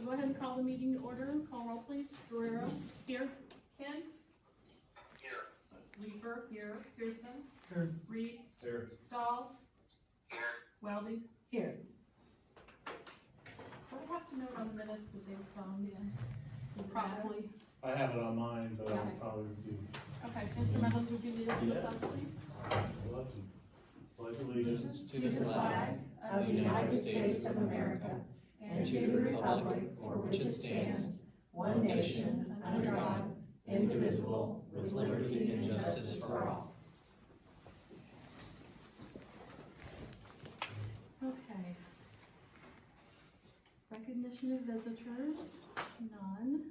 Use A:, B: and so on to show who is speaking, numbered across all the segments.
A: so go ahead and call the meeting to order. Call roll, please. Guerrero, here. Kent?
B: Here.
A: Weaver, here. Pearson?
C: Here.
A: Reed?
C: Here.
A: Stahl?
B: Here.
A: Welding?
D: Here.
A: Do I have to note on the minutes that they were phoned in? Is it
D: Probably.
C: I have it on mine, but I'll
A: Okay.
C: probably review.
A: Okay, Mr. Meadows, would you lead us in the pledge, please?
C: Pledge allegiance
D: To the flag of the United States of America and to the republic for which it stands, one nation, under God, indivisible, with liberty and justice for all.
A: Okay. Recognition of visitors, none.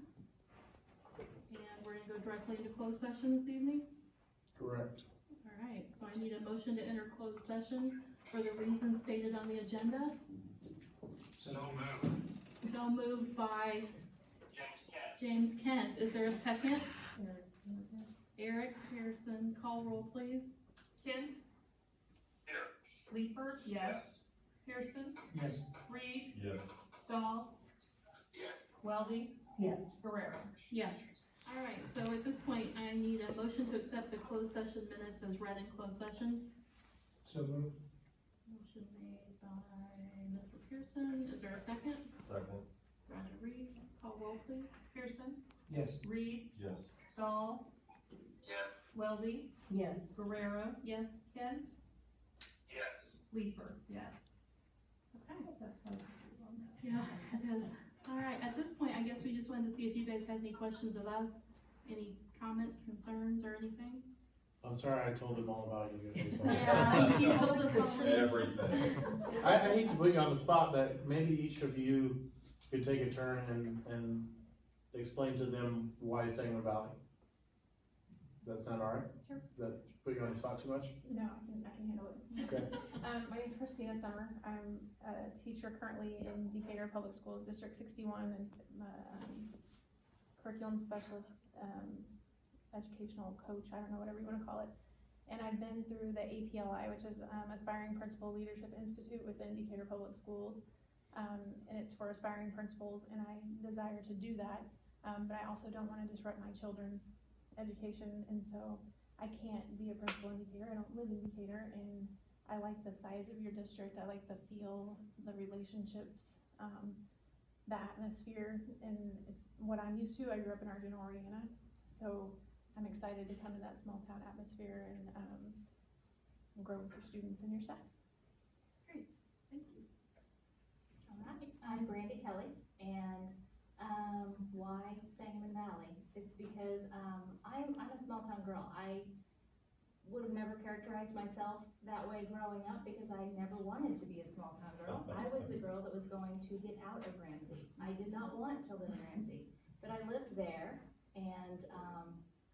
A: And we're gonna go directly into closed session this evening?
C: Correct.
A: All right, so I need a motion to enter closed session for the reasons stated on the agenda.
B: So moved.
A: So moved by
B: James Kent.
A: James Kent. Is there a second? Eric Pearson, call roll please. Kent?
B: Here.
A: Leeper? Yes. Pearson?
C: Yes.
A: Reed?
C: Yes.
A: Stahl?
B: Yes.
A: Welding?
D: Yes.
A: Guerrero? Yes. All right, so at this point, I need a motion to accept the closed session minutes as read in closed session.
C: So moved.
A: Motion made by Mr. Pearson. Is there a second?
C: Second.
A: Roger Reed, call roll please. Pearson?
C: Yes.
A: Reed?
C: Yes.
A: Stahl?
B: Yes.
A: Welding?
D: Yes.
A: Guerrero? Yes. Kent?
B: Yes.
A: Leeper? Yes. Okay, that's fine. Yeah, it is. All right, at this point, I guess we just wanted to see if you guys had any questions of us, any comments, concerns, or anything?
C: I'm sorry I told them all about you guys.
A: Yeah, you told us all.
E: Everything.
C: I hate to put you on the spot, but maybe each of you could take a turn and explain to them why Sangamon Valley. Does that sound all right?
F: Sure.
C: Does that put you on the spot too much?
F: No, I can handle it.
C: Okay.
F: My name is Christina Summer. I'm a teacher currently in Decatur Public Schools, District 61, and curriculum specialist, educational coach, I don't know, whatever you want to call it. And I've been through the APLI, which is Aspiring Principal Leadership Institute within Decatur Public Schools. And it's for aspiring principals, and I desire to do that. But I also don't want to disrupt my children's education, and so I can't be a principal in Decatur. I don't live in Decatur, and I like the size of your district. I like the feel, the relationships, the atmosphere, and it's what I'm used to. I grew up in Argent-Oriana, so I'm excited to come to that small town atmosphere and grow with your students and your staff.
A: Great, thank you.
G: All right, I'm Brandy Kelly, and why Sangamon Valley? It's because I'm a small town girl. I would have never characterized myself that way growing up because I never wanted to be a small town girl. I was the girl that was going to get out of Ramsey. I did not want to live in Ramsey, but I lived there and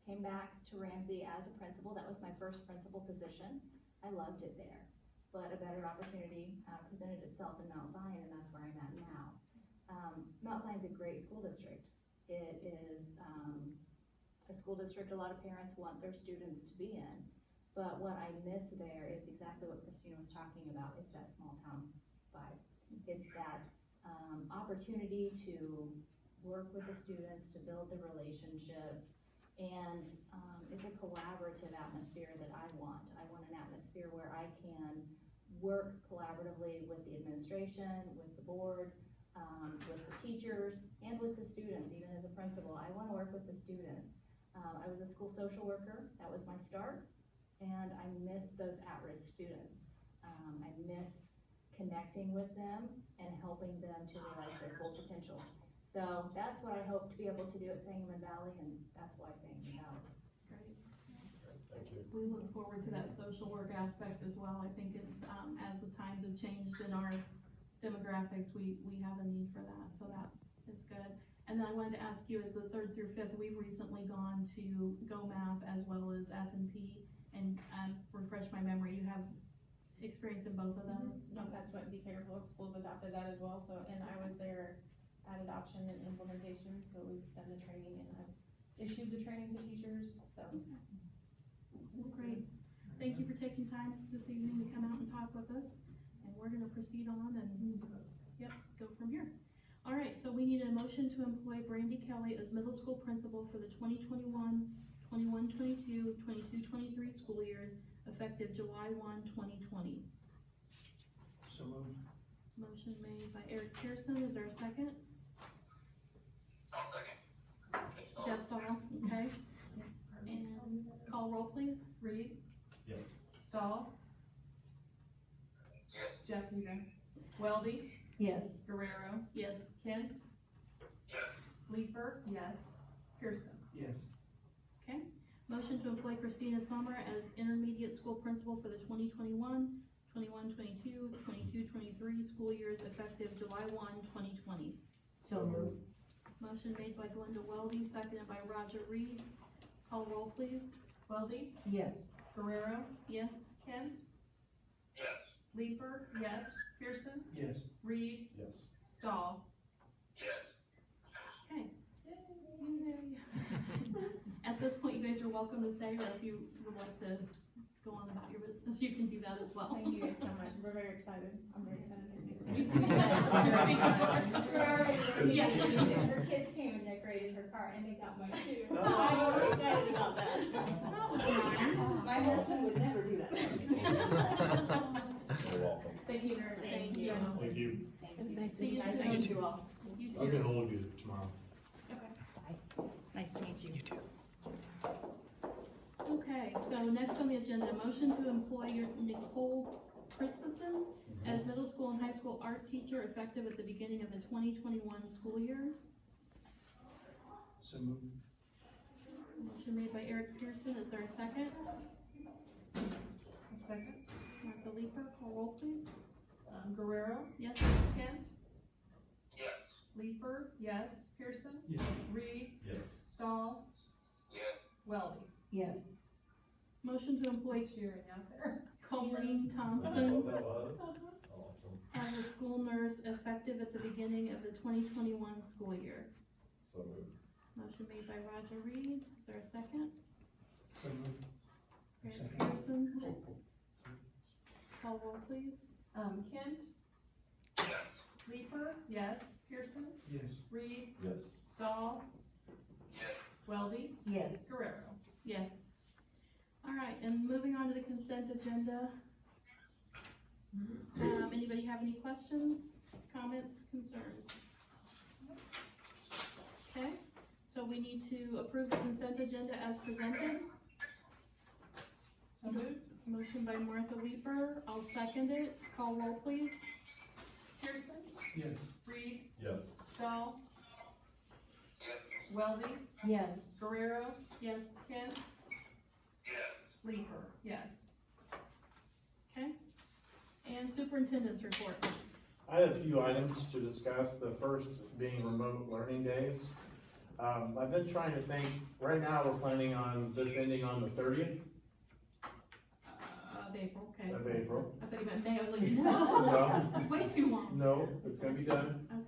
G: came back to Ramsey as a principal. That was my first principal position. I loved it there, but a better opportunity presented itself in Mount Zion, and that's where I'm at now. Mount Zion's a great school district. It is a school district a lot of parents want their students to be in, but what I miss there is exactly what Christina was talking about. It's that small town vibe. It's that opportunity to work with the students, to build the relationships, and it's a collaborative atmosphere that I want. I want an atmosphere where I can work collaboratively with the administration, with the board, with the teachers, and with the students. Even as a principal, I want to work with the students. I was a school social worker. That was my start, and I miss those at-risk students. I miss connecting with them and helping them to realize their full potential. So that's what I hope to be able to do at Sangamon Valley, and that's why Sangamon Valley.
A: Great.
C: Thank you.
A: We look forward to that social work aspect as well. I think it's, as the times have changed in our demographics, we have a need for that, so that is good. And then I wanted to ask you, as the 3rd through 5th, we've recently gone to Go Math as well as F&P, and refresh my memory, you have experience in both of those?
F: No, that's what Decatur Public Schools adopted that as well, so, and I was there at adoption and implementation, so we've done the training and I've issued the training to teachers, so.
A: Well, great. Thank you for taking time this evening to come out and talk with us, and we're gonna proceed on and, yep, go from here. All right, so we need a motion to employ Brandy Kelly as middle school principal for the 2021, 21-22, 22-23 school years, effective July 1, 2020.
C: So moved.
A: Motion made by Eric Pearson, is there a second?
B: I'll second.
A: Jeff Stahl, okay. And call roll, please.
D: Reed,
E: Yes.
D: Stahl,
B: Yes.
D: Jessica, Weldy,
H: Yes.
D: Guerrero,
A: Yes.
D: Kent,
B: Yes.
D: Leeper, yes, Pearson.
C: Yes.
A: Motion to employ Christina Sommer as intermediate school principal for the 2021, 21-22, 22-23 school years, effective July 1, 2020.
H: So moved.
A: Motion made by Glenda Weldy, seconded by Roger Reed. Call roll, please.
D: Weldy,
H: Yes.
D: Guerrero,
A: Yes.
D: Kent,
B: Yes.
D: Leeper, yes, Pearson,
C: Yes.
D: Reed,
E: Yes.
D: Stahl.
B: Yes.
A: Okay. Yay. At this point, you guys are welcome to stay, or if you would like to go on about your business, you can do that as well.
F: Thank you guys so much, we're very excited, I'm very excited to meet
A: We're
F: you.
A: Yeah.
G: Her kids came and decorated her car, and they got mine too.
C: Oh,
G: I'm really excited about that.
A: That was nice.
G: My husband would never do that.
E: You're welcome.
F: Thank you very much.
A: Thank you.
C: Thank you.
F: It's nice
A: See you soon.
F: Thank you all.
A: You
C: I
A: too.
C: can hold you tomorrow.
H: Nice to meet you. You too.
A: Okay, so next on the agenda, motion to employ your Nicole Christensen as middle school and high school art teacher effective at the beginning of the 2021 school year.
C: So moved.
A: Motion made by Eric Pearson, is there a second?
D: Second,
A: Martha Leeper, call roll please.
D: Guerrero,
A: Yes?
D: Kent,
B: Yes.
D: Leeper, yes, Pearson,
C: Yes.
D: Reed,
E: Yes.
D: Stahl,
B: Yes.
D: Weldy.
H: Yes.
A: Motion to employ
D: Cheering out there.
A: Colleen Thompson
E: That was awesome.
A: as a school nurse effective at the beginning of the 2021 school year.
E: So moved.
A: Motion made by Roger Reed, is there a second?
C: So moved.
A: Eric Pearson. Call roll please.
D: Kent,
B: Yes.
D: Leeper, yes, Pearson,
C: Yes.
D: Reed,
E: Yes.
D: Stahl,
B: Yes.
D: Weldy,
H: Yes.
D: Guerrero.
A: Yes. All right, and moving on to the consent agenda. Anybody have any questions, comments, concerns? Okay, so we need to approve the consent agenda as presented.
D: So moved.
A: Motion by Martha Weeper, I'll second it. Call roll please.
D: Pearson,
C: Yes.
D: Reed,
E: Yes.
D: Stahl,
B: Yes.
D: Weldy,
H: Yes.
D: Guerrero,
A: Yes,
D: Kent,
B: Yes.
D: Leeper, yes.
A: okay. And superintendent's report.
C: I have a few items to discuss, the first being remote learning days. I've been trying to think, right now we're planning on this ending on the 30th
A: Of April, okay.
C: of April.
A: I thought you meant May, I was like,
C: No.
A: no, it's way too long.
C: No, it's gonna be done
A: Okay.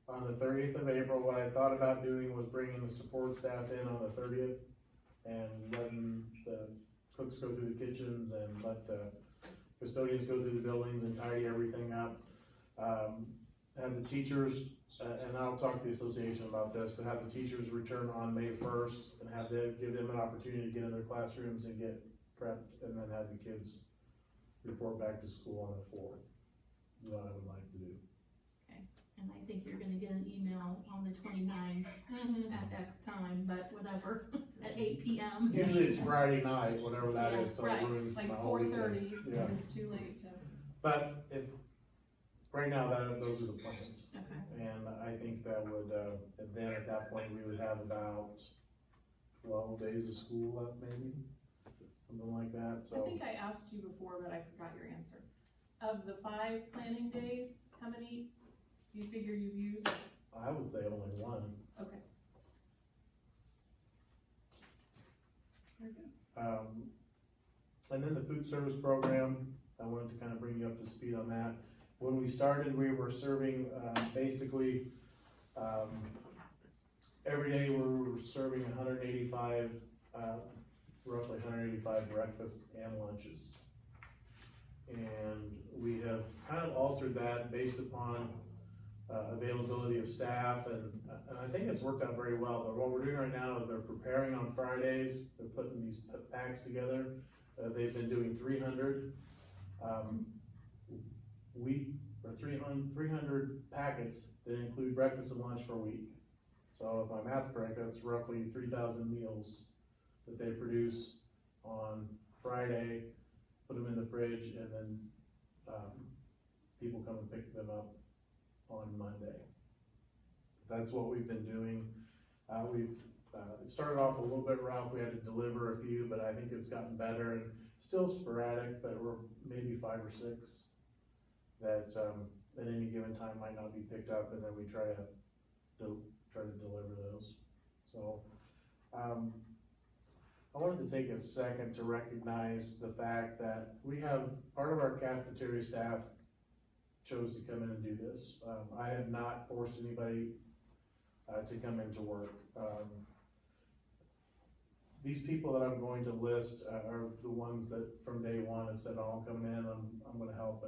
C: on the 30th of April. What I thought about doing was bringing the support staff in on the 30th and letting the cooks go through the kitchens and let the custodians go through the buildings and tidy everything up. Have the teachers, and I'll talk to the association about this, but have the teachers return on May 1st and have them, give them an opportunity to get in their classrooms and get prepped, and then have the kids report back to school on the 4th. Is what I would like to do.
A: And I think you're gonna get an email on the 29th at X time, but whatever, at 8 PM.
C: Usually it's Friday night, whatever that
A: Yeah,
C: is, so
A: right.
C: it ruins my
D: Like
C: whole weekend.
D: 4:30,
C: Yeah.
D: if it's too late to.
C: But if, right now, those are the plans.
A: Okay,
C: And I think that would, and then at that point, we would have about 12 days of school left, maybe, something like that,
D: I
C: so.
D: think I asked you before, but I forgot your answer. Of the 5 planning days, how many do you figure you've used?
C: I would say only one.
D: Okay. Very good.
C: And then the food service program, I wanted to kind of bring you up to speed on that. When we started, we were serving, basically, every day we were serving 185, roughly 185 breakfasts and lunches. And we have kind of altered that based upon availability of staff, and I think it's worked out very well, but what we're doing right now is they're preparing on Fridays, they're putting these packs together. They've been doing 300, or 300 packets that include breakfast and lunch per week. So if my math's correct, that's roughly 3,000 meals that they produce on Friday, put them in the fridge, and then, people come and pick them up on Monday. That's what we've been doing. It started off a little bit rough, we had to deliver a few, but I think it's gotten better, and still sporadic, but we're maybe 5 or 6 that, at any given time might not be picked up, and then we try to deliver those. So, I wanted to take a second to recognize the fact that we have, part of our cafeteria staff chose to come in and do this. I have not forced anybody to come into work. These people that I'm going to list are the ones that from day one have said, oh, I'm coming in, I'm gonna help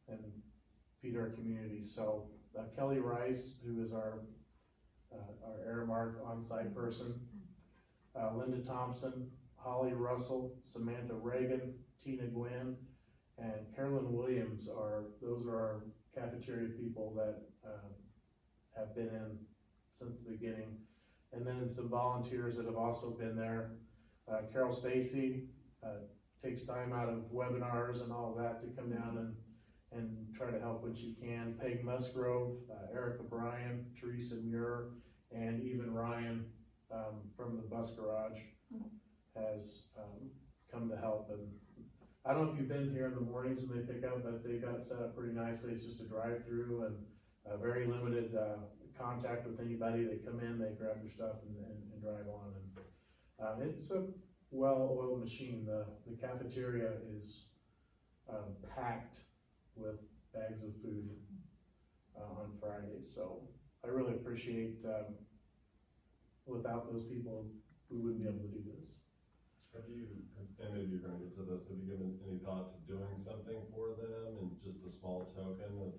C: and feed our community. So Kelly Rice, who is our Aramark on-site person, Linda Thompson, Holly Russell, Samantha Reagan, Tina Gwynn, and Carolyn Williams those are our cafeteria people that have been in since the beginning. And then some volunteers that have also been there. Carol Stacy takes time out of webinars and all that to come down and try to help when she can. Peg Musgrove, Erica Bryan, Teresa Muir, and even Ryan from the bus garage has come to help. And I don't know if you've been here in the mornings when they pick up, but they've got it set up pretty nicely. It's just a drive-through and very limited contact with anybody. They come in, they grab their stuff and drive on. And it's a well-oiled machine. The cafeteria is packed with bags of food on Fridays. So I really appreciate, without those people, we wouldn't be able to do this.
E: Have you, and maybe you're gonna get to this, have you given any thought to doing something for them and just a small token of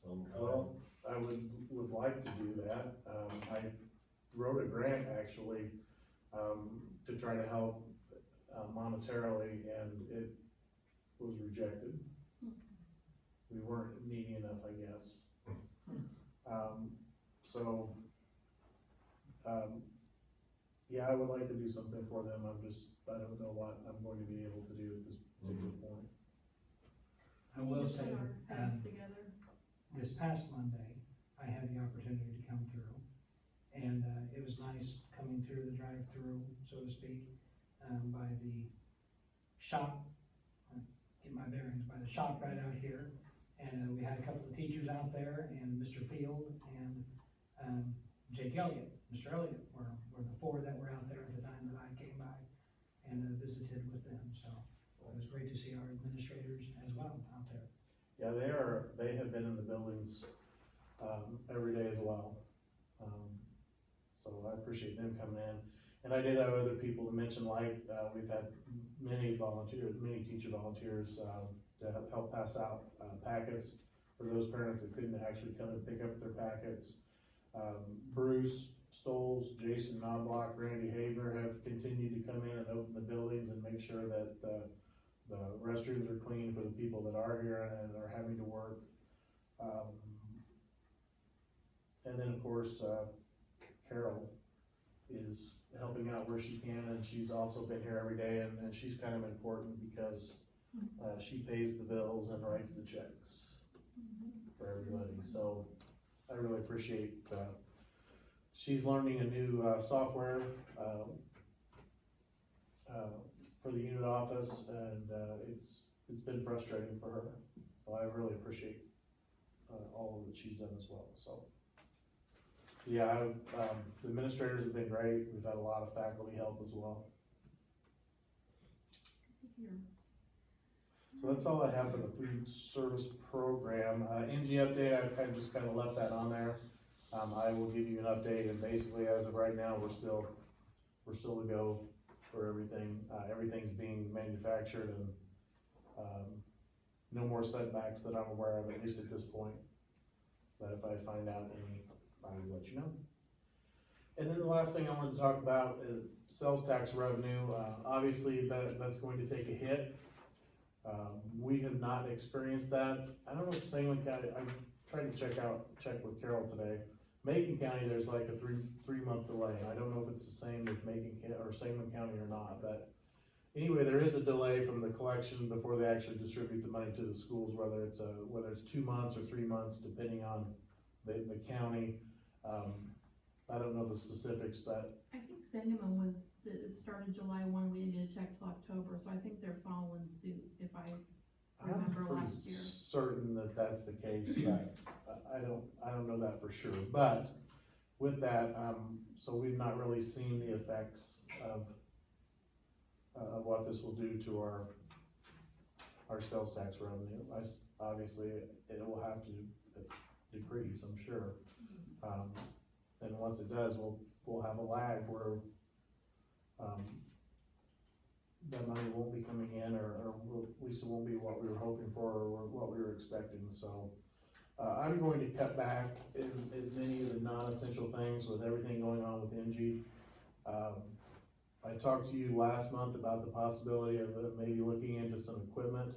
E: some kind?
C: Well, I would like to do that. I wrote a grant actually, to try to help monetarily, and it was rejected. We weren't needy enough, I guess. Yeah, I would like to do something for them. I don't know what I'm going to be able to do at this particular point.
I: I will
A: We
I: say,
A: put our heads together.
I: this past Monday, I had the opportunity to come through, and it was nice coming through the drive-through, so to speak, by the shop, get my bearings, by the shop right out here, and we had a couple of teachers out there, and Mr. Field and Jake Elliott, Mr. Elliott were the 4 that were out there at the time that I came by and visited with them, so it was great to see our administrators as well out there.
C: Yeah, they have been in the buildings, every day as well. So I appreciate them coming in. And I did have other people to mention, like, we've had many teacher volunteers, to help pass out, packets for those parents that couldn't actually come and pick up their packets. Bruce Stoles, Jason Knobloch, Randy Hager have continued to come in and open the buildings and make sure that, the restrooms are clean for the people that are here and are having to work. And then of course, Carol is helping out where she can, and she's also been here every day, and she's kind of important because she pays the bills and writes the checks for everybody. So I really appreciate, she's learning a new software for the unit office, and it's been frustrating for her. So I really appreciate all that she's done as well. So yeah, the administrators have been great. We've had a lot of faculty help as well. So that's all I have for the food service program. NG update, I kind of left that on there. I will give you an update, and basically as of right now, we're still to go for everything. Everything's being manufactured, and no more setbacks that I'm aware of, at least at this point. but if I find out any, I will let you know. And then the last thing I wanted to talk about is sales tax revenue. Obviously, that's going to take a hit. We have not experienced that. I don't know if Sangamon County, I'm trying to check with Carol today. Macon County, there's like a three-month delay. I don't know if it's the same with Sangamon County or not, but anyway, there is a delay from the collection before they actually distribute the money to the schools, whether it's 2 months or 3 months, depending on the county. I don't know the specifics, but
A: I think Sangamon it started July 1, we didn't get a check till October, so I think they're following suit, if I
C: I'm
A: remember
C: pretty
A: last year.
C: certain that that's the case, but I don't know that for sure. But with that, so we've not really seen the effects of what this will do to our sales tax revenue. Obviously, it will have to decrease, I'm sure. And once it does, we'll have a lag where, that money won't be coming in, or at least it won't be what we were hoping for, or what we were expecting, so. I'm going to cut back in as many of the non-essential things with everything going on with NG. I talked to you last month about the possibility of maybe looking into some equipment.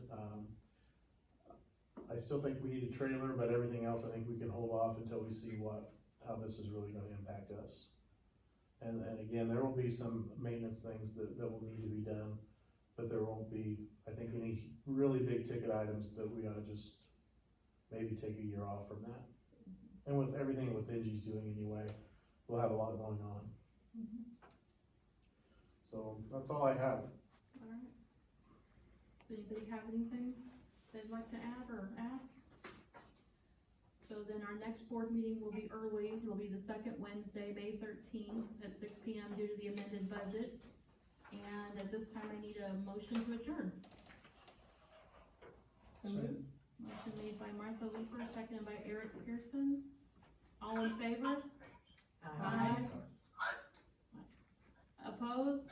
C: I still think we need a trailer, but everything else, I think we can hold off until we see how this is really gonna impact us. And again, there will be some maintenance things that will need to be done, but there won't be, I think, any really big ticket items that we ought to just maybe take a year off from that. And with everything with NG's doing anyway, we'll have a lot going on. So that's all I have.
A: Alright. Does anybody have anything they'd like to add or ask? So then our next board meeting will be early. It'll be the second Wednesday, May 13th at 6 p.m. due to the amended budget. And at this time, I need a motion to adjourn.
H: So moved.
A: Motion made by Martha Leeper, seconded by Eric Pearson. All in favor? Opposed?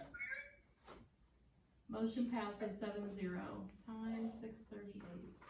A: Motion passes 7-0. Time 6:38.